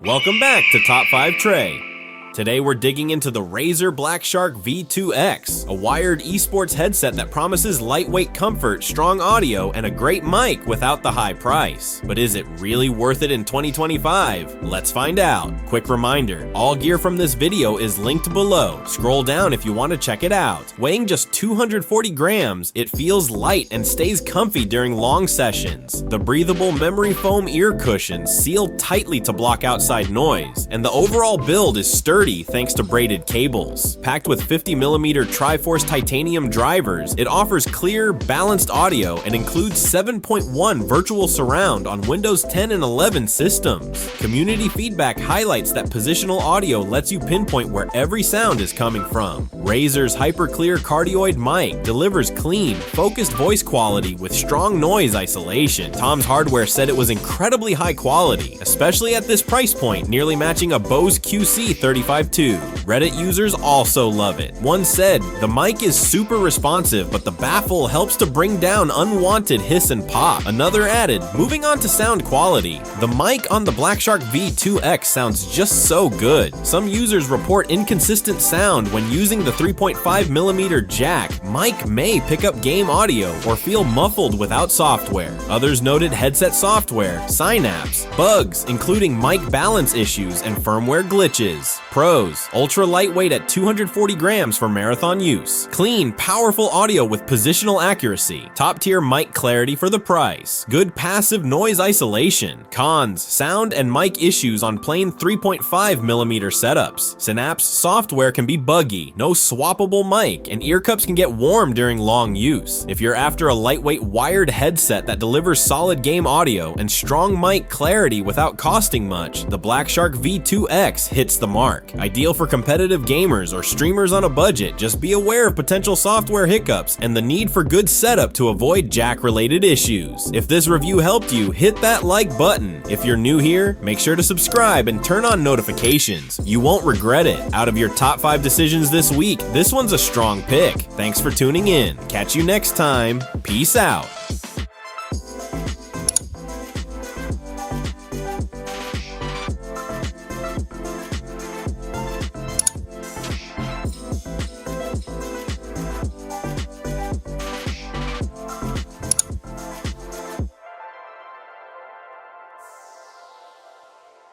Welcome back to Top 5 Trey. Today we're digging into the Razer Blackshark V2 X, a wired eSports headset that promises lightweight comfort, strong audio, and a great mic without the high price. But is it really worth it in 2025? Let's find out. Quick reminder, all gear from this video is linked below. Scroll down if you want to check it out. Weighing just 240 grams, it feels light and stays comfy during long sessions. The breathable memory foam ear cushions seal tightly to block outside noise, and the overall build is sturdy thanks to braided cables. Packed with 50mm Triforce titanium drivers, it offers clear, balanced audio and includes 7.1 virtual surround on Windows 10 and 11 systems. Community feedback highlights that positional audio lets you pinpoint where every sound is coming from. Razer's hyperclear cardioid mic delivers clean, focused voice quality with strong noise isolation. Tom's Hardware said it was incredibly high quality, especially at this price point, nearly matching a Bose QC35 II. Reddit users also love it. One said, "The mic is super responsive, but the baffle helps to bring down unwanted hiss and pop." Another added, "Moving on to sound quality. The mic on the Blackshark V2 X sounds just so good." Some users report inconsistent sound when using the 3.5mm jack. Mic may pick up game audio or feel muffled without software. Others noted headset software, synapse, bugs, including mic balance issues and firmware glitches. Pros: ultra lightweight at 240 grams for marathon use. Clean, powerful audio with positional accuracy. Top-tier mic clarity for the price. Good passive noise isolation. Cons: sound and mic issues on plain 3.5mm setups. Synapse software can be buggy, no swappable mic, and ear cups can get warm during long use. If you're after a lightweight wired headset that delivers solid game audio and strong mic clarity without costing much, the Blackshark V2 X hits the mark. Ideal for competitive gamers or streamers on a budget. Just be aware of potential software hiccups and the need for good setup to avoid jack-related issues. If this review helped you, hit that like button. If you're new here, make sure to subscribe and turn on notifications. You won't regret it. Out of your top 5 decisions this week, this one's a strong pick. Thanks for tuning in. Catch you next time. Peace out.